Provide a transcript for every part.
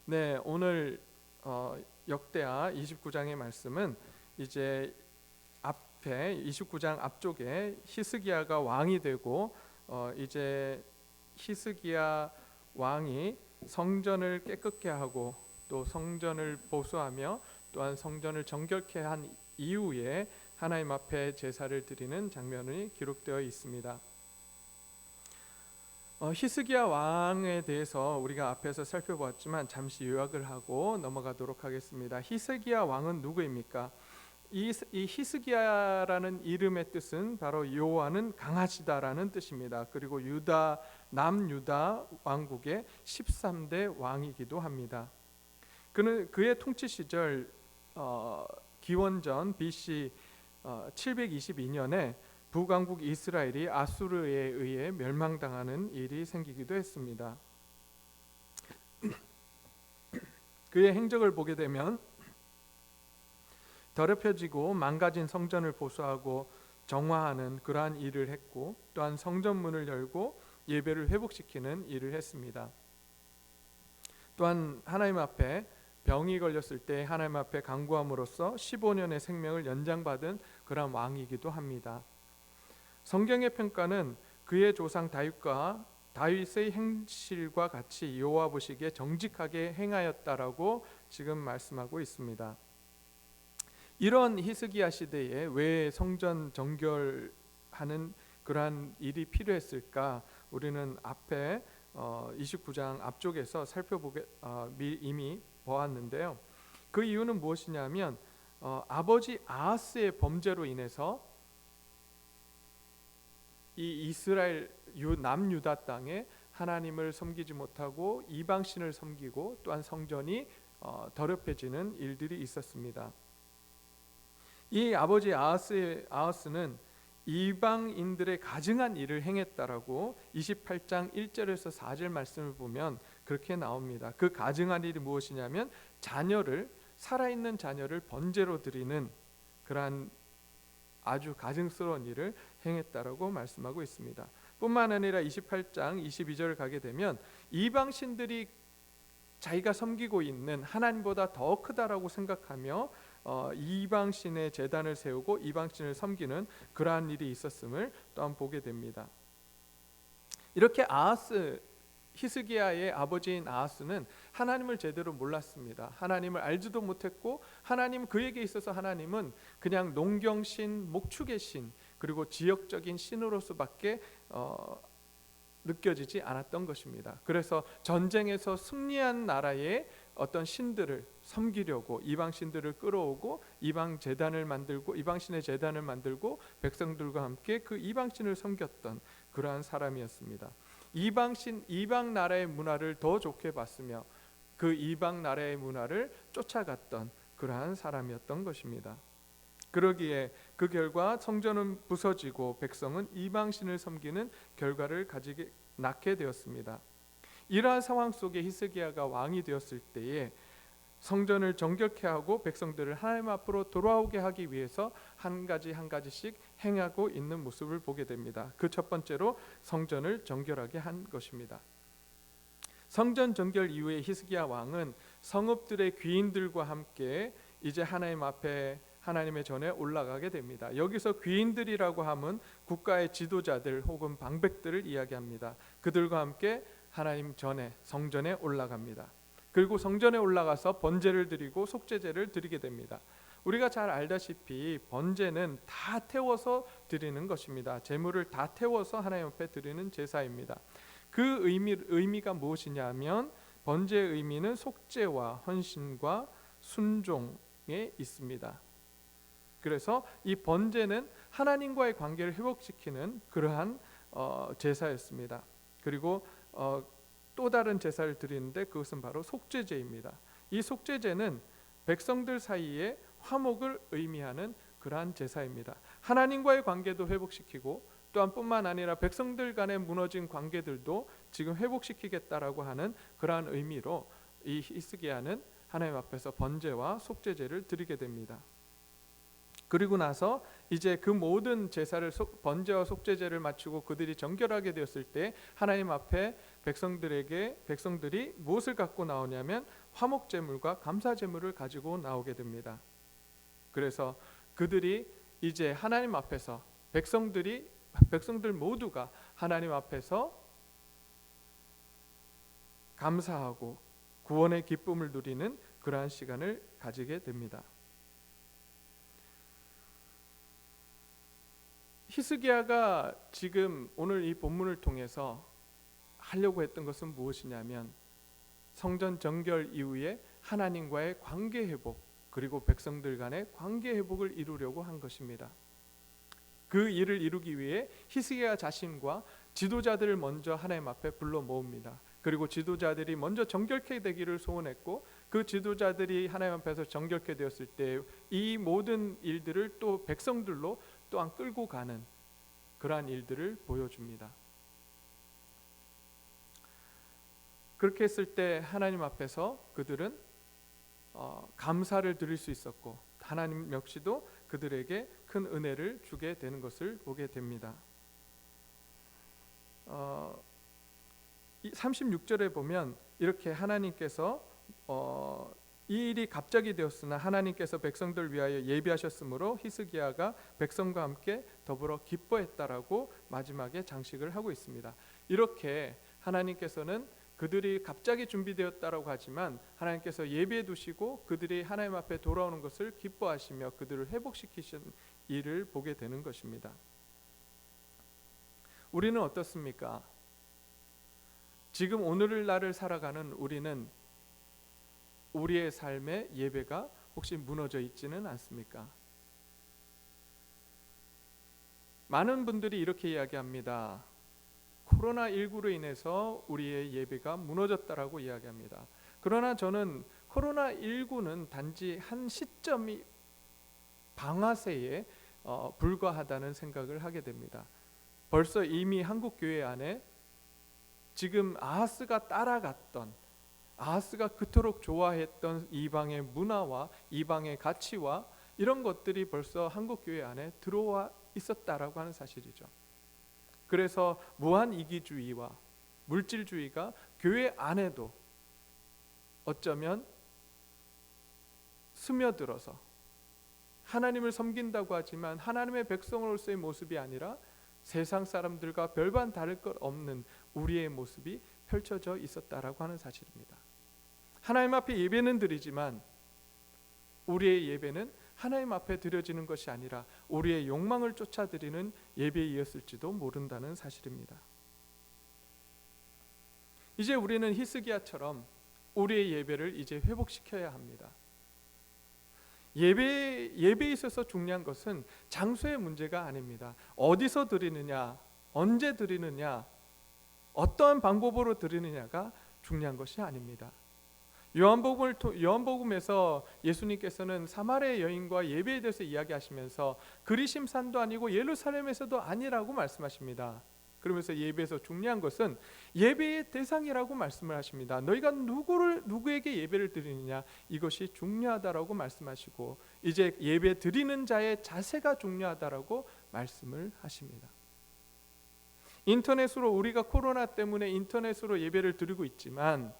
네, 오늘 역대하 29장의 말씀은 이제 앞에 29장 앞쪽에 히스기야가 왕이 되고 이제 히스기야 왕이 성전을 깨끗게 하고 또 성전을 보수하며 또한 성전을 정결케 한 이후에 하나님 앞에 제사를 드리는 장면이 기록되어 있습니다. 히스기야 왕에 대해서 우리가 앞에서 살펴보았지만 잠시 요약을 하고 넘어가도록 하겠습니다. 히스기야 왕은 누구입니까? 이 히스기야라는 이름의 뜻은 바로 여호와는 강하시다라는 뜻입니다. 그리고 남유다 왕국의 13대 왕이기도 합니다. 그는 그의 통치 시절 기원전 BC 722년에 북왕국 이스라엘이 아수르에 의해 멸망당하는 일이 생기기도 했습니다. 그의 행적을 보게 되면 더럽혀지고 망가진 성전을 보수하고 정화하는 그러한 일을 했고, 또한 성전문을 열고 예배를 회복시키는 일을 했습니다. 또한 하나님 앞에 병이 걸렸을 때 하나님 앞에 간구함으로써 15년의 생명을 연장받은 그러한 왕이기도 합니다. 성경의 평가는 그의 조상 다윗의 행실과 같이 여호와 보시기에 정직하게 행하였다라고 지금 말씀하고 있습니다. 이런 히스기야 시대에 왜 성전 정결하는 그러한 일이 필요했을까? 우리는 앞에 29장 앞쪽에서 이미 보았는데요. 그 이유는 무엇이냐면 아버지 아하스의 범죄로 인해서 이 이스라엘 남유다 땅에 하나님을 섬기지 못하고 이방신을 섬기고 또한 성전이 더럽혀지는 일들이 있었습니다. 이 아버지 아하스는 이방인들의 가증한 일을 행했다라고 28장 1절에서 4절 말씀을 보면 그렇게 나옵니다. 그 가증한 일이 무엇이냐면 살아있는 자녀를 번제로 드리는 그러한 아주 가증스러운 일을 행했다라고 말씀하고 있습니다. 뿐만 아니라 28장 22절을 가게 되면 이방신들이 자기가 섬기고 있는 하나님보다 더 크다라고 생각하며 이방신의 제단을 세우고 이방신을 섬기는 그러한 일이 있었음을 또한 보게 됩니다. 이렇게 히스기야의 아버지인 아하스는 하나님을 제대로 몰랐습니다. 하나님을 알지도 못했고 그에게 있어서 하나님은 그냥 농경신, 목축의 신, 그리고 지역적인 신으로서밖에 느껴지지 않았던 것입니다. 그래서 전쟁에서 승리한 나라의 어떤 신들을 섬기려고 이방 신들을 끌어오고 이방 신의 제단을 만들고 백성들과 함께 그 이방 신을 섬겼던 그러한 사람이었습니다. 이방 나라의 문화를 더 좋게 봤으며 그 이방 나라의 문화를 쫓아갔던 그러한 사람이었던 것입니다. 그러기에 그 결과 성전은 부서지고 백성은 이방신을 섬기는 결과를 낳게 되었습니다. 이러한 상황 속에 히스기야가 왕이 되었을 때에 성전을 정결케 하고 백성들을 하나님 앞으로 돌아오게 하기 위해서 한 가지씩 행하고 있는 모습을 보게 됩니다. 그 첫 번째로 성전을 정결하게 한 것입니다. 성전 정결 이후에 히스기야 왕은 성읍들의 귀인들과 함께 이제 하나님 앞에 하나님의 전에 올라가게 됩니다. 여기서 귀인들이라고 하면 국가의 지도자들 혹은 방백들을 이야기합니다. 그들과 함께 하나님 전에 성전에 올라갑니다. 그리고 성전에 올라가서 번제를 드리고 속죄제를 드리게 됩니다. 우리가 잘 알다시피 번제는 다 태워서 드리는 것입니다. 제물을 다 태워서 하나님 앞에 드리는 제사입니다. 그 의미가 무엇이냐면 번제의 의미는 속죄와 헌신과 순종에 있습니다. 그래서 이 번제는 하나님과의 관계를 회복시키는 그러한 제사였습니다. 그리고 또 다른 제사를 드리는데 그것은 바로 속죄제입니다. 이 속죄제는 백성들 사이에 화목을 의미하는 그러한 제사입니다. 하나님과의 관계도 회복시키고 또한 뿐만 아니라 백성들 간의 무너진 관계들도 지금 회복시키겠다라고 하는 그러한 의미로 이 히스기야는 하나님 앞에서 번제와 속죄제를 드리게 됩니다. 그리고 나서 이제 그 모든 제사를 번제와 속죄제를 마치고 그들이 정결하게 되었을 때 하나님 앞에 백성들이 무엇을 갖고 나오냐면 화목제물과 감사제물을 가지고 나오게 됩니다. 그래서 그들이 이제 하나님 앞에서 백성들 모두가 하나님 앞에서 감사하고 구원의 기쁨을 누리는 그러한 시간을 가지게 됩니다. 히스기야가 지금 오늘 이 본문을 통해서 하려고 했던 것은 무엇이냐면 성전 정결 이후에 하나님과의 관계 회복, 그리고 백성들 간의 관계 회복을 이루려고 한 것입니다. 그 일을 이루기 위해 히스기야 자신과 지도자들을 먼저 하나님 앞에 불러 모읍니다. 그리고 지도자들이 먼저 정결케 되기를 소원했고, 그 지도자들이 하나님 앞에서 정결케 되었을 때 이 모든 일들을 또 백성들로 또한 끌고 가는 그러한 일들을 보여줍니다. 그렇게 했을 때 하나님 앞에서 그들은 감사를 드릴 수 있었고, 하나님 역시도 그들에게 큰 은혜를 주게 되는 것을 보게 됩니다. 36절에 보면 이렇게 하나님께서 이 일이 갑자기 되었으나 하나님께서 백성들 위하여 예비하셨으므로 히스기야가 백성과 함께 더불어 기뻐했다라고 마지막에 장식을 하고 있습니다. 이렇게 하나님께서는 그들이 갑자기 준비되었다라고 하지만 하나님께서 예비해 두시고 그들이 하나님 앞에 돌아오는 것을 기뻐하시며 그들을 회복시키신 일을 보게 되는 것입니다. 우리는 어떻습니까? 지금 오늘날을 살아가는 우리는 우리의 삶의 예배가 혹시 무너져 있지는 않습니까? 많은 분들이 이렇게 이야기합니다. 코로나19로 인해서 우리의 예배가 무너졌다라고 이야기합니다. 그러나 저는 코로나19는 단지 한 시점이 방아쇠에 불과하다는 생각을 하게 됩니다. 벌써 이미 한국 교회 안에 지금 아하스가 따라갔던, 아하스가 그토록 좋아했던 이방의 문화와 이방의 가치와 이런 것들이 벌써 한국 교회 안에 들어와 있었다라고 하는 사실이죠. 그래서 무한 이기주의와 물질주의가 교회 안에도 어쩌면 스며들어서 하나님을 섬긴다고 하지만 하나님의 백성으로서의 모습이 아니라 세상 사람들과 별반 다를 것 없는 우리의 모습이 펼쳐져 있었다라고 하는 사실입니다. 하나님 앞에 예배는 드리지만 우리의 예배는 하나님 앞에 드려지는 것이 아니라 우리의 욕망을 쫓아 드리는 예배이었을지도 모른다는 사실입니다. 이제 우리는 히스기야처럼 우리의 예배를 이제 회복시켜야 합니다. 예배에 있어서 중요한 것은 장소의 문제가 아닙니다. 어디서 드리느냐, 언제 드리느냐, 어떠한 방법으로 드리느냐가 중요한 것이 아닙니다. 요한복음에서 예수님께서는 사마리아 여인과 예배에 대해서 이야기하시면서 그리심산도 아니고 예루살렘에서도 아니라고 말씀하십니다. 그러면서 예배에서 중요한 것은 예배의 대상이라고 말씀을 하십니다. 너희가 누구에게 예배를 드리느냐, 이것이 중요하다라고 말씀하시고 이제 예배 드리는 자의 자세가 중요하다라고 말씀을 하십니다. 인터넷으로 우리가 코로나 때문에 인터넷으로 예배를 드리고 있지만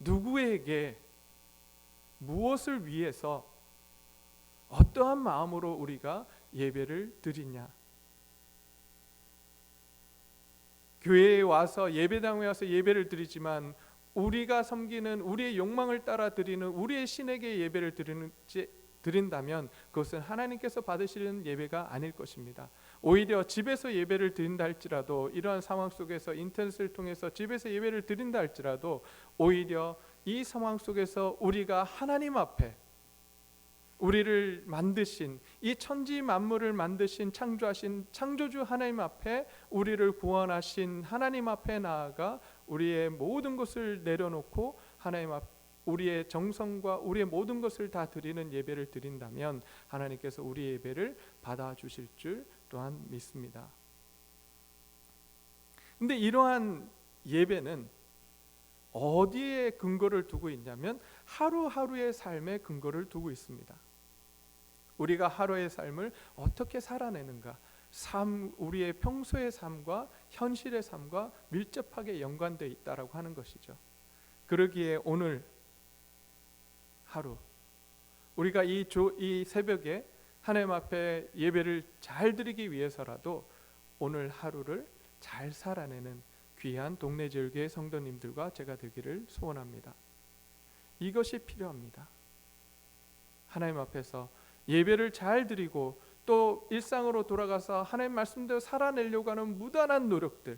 누구에게 무엇을 위해서 어떠한 마음으로 우리가 예배를 드리냐, 교회에 와서 예배당에 와서 예배를 드리지만 우리가 섬기는 우리의 욕망을 따라 드리는 우리의 신에게 예배를 드린다면 그것은 하나님께서 받으시는 예배가 아닐 것입니다. 오히려 집에서 예배를 드린다 할지라도, 이러한 상황 속에서 인터넷을 통해서 집에서 예배를 드린다 할지라도 오히려 이 상황 속에서 우리가 하나님 앞에 우리를 만드신, 이 천지 만물을 만드신 창조하신 창조주 하나님 앞에 우리를 구원하신 하나님 앞에 나아가 우리의 모든 것을 내려놓고 하나님 앞 우리의 정성과 우리의 모든 것을 다 드리는 예배를 드린다면 하나님께서 우리의 예배를 받아주실 줄 또한 믿습니다. 근데 이러한 예배는 어디에 근거를 두고 있냐면 하루하루의 삶에 근거를 두고 있습니다. 우리가 하루의 삶을 어떻게 살아내는가, 우리의 평소의 삶과 현실의 삶과 밀접하게 연관되어 있다라고 하는 것이죠. 그러기에 오늘 하루 우리가 이 새벽에 하나님 앞에 예배를 잘 드리기 위해서라도 오늘 하루를 잘 살아내는 귀한 동네제일교회 성도님들과 제가 되기를 소원합니다. 이것이 필요합니다. 하나님 앞에서 예배를 잘 드리고 또 일상으로 돌아가서 하나님 말씀대로 살아내려고 하는 무단한 노력들,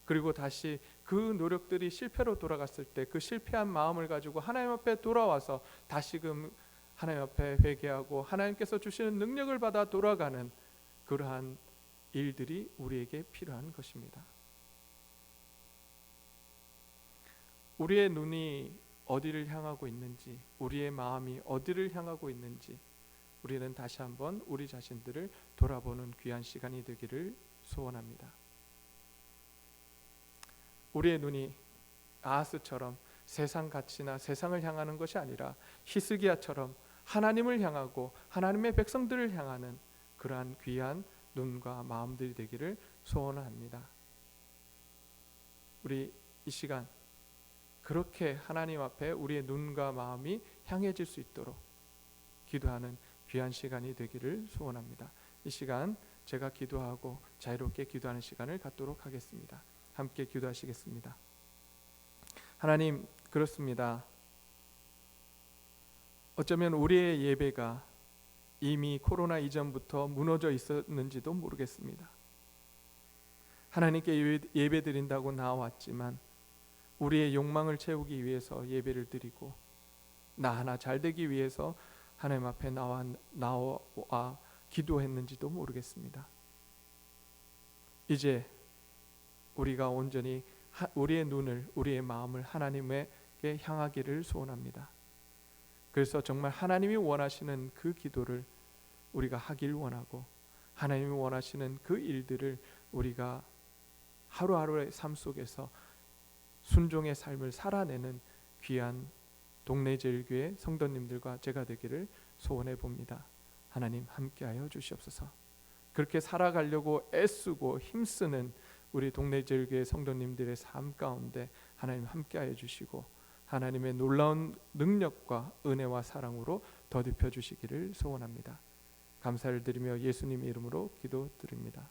그리고 다시 그 노력들이 실패로 돌아갔을 때 그 실패한 마음을 가지고 하나님 앞에 돌아와서 다시금 하나님 앞에 회개하고 하나님께서 주시는 능력을 받아 돌아가는 그러한 일들이 우리에게 필요한 것입니다. 우리의 눈이 어디를 향하고 있는지, 우리의 마음이 어디를 향하고 있는지 우리는 다시 한번 우리 자신들을 돌아보는 귀한 시간이 되기를 소원합니다. 우리의 눈이 아하스처럼 세상 가치나 세상을 향하는 것이 아니라 히스기야처럼 하나님을 향하고 하나님의 백성들을 향하는 그러한 귀한 눈과 마음들이 되기를 소원합니다. 우리 이 시간 그렇게 하나님 앞에 우리의 눈과 마음이 향해질 수 있도록 기도하는 귀한 시간이 되기를 소원합니다. 이 시간 제가 기도하고 자유롭게 기도하는 시간을 갖도록 하겠습니다. 함께 기도하시겠습니다. 하나님, 그렇습니다. 어쩌면 우리의 예배가 이미 코로나 이전부터 무너져 있었는지도 모르겠습니다. 하나님께 예배 드린다고 나왔지만 우리의 욕망을 채우기 위해서 예배를 드리고 나 하나 잘 되기 위해서 하나님 앞에 나와 기도했는지도 모르겠습니다. 이제 우리가 온전히 우리의 눈을, 우리의 마음을 하나님에게 향하기를 소원합니다. 그래서 정말 하나님이 원하시는 그 기도를 우리가 하길 원하고 하나님이 원하시는 그 일들을 우리가 하루하루의 삶 속에서 순종의 삶을 살아내는 귀한 동네제일교회 성도님들과 제가 되기를 소원해 봅니다. 하나님 함께하여 주시옵소서. 그렇게 살아가려고 애쓰고 힘쓰는 우리 동네제일교회 성도님들의 삶 가운데 하나님 함께하여 주시고 하나님의 놀라운 능력과 은혜와 사랑으로 더딥혀 주시기를 소원합니다. 감사를 드리며 예수님의 이름으로 기도드립니다.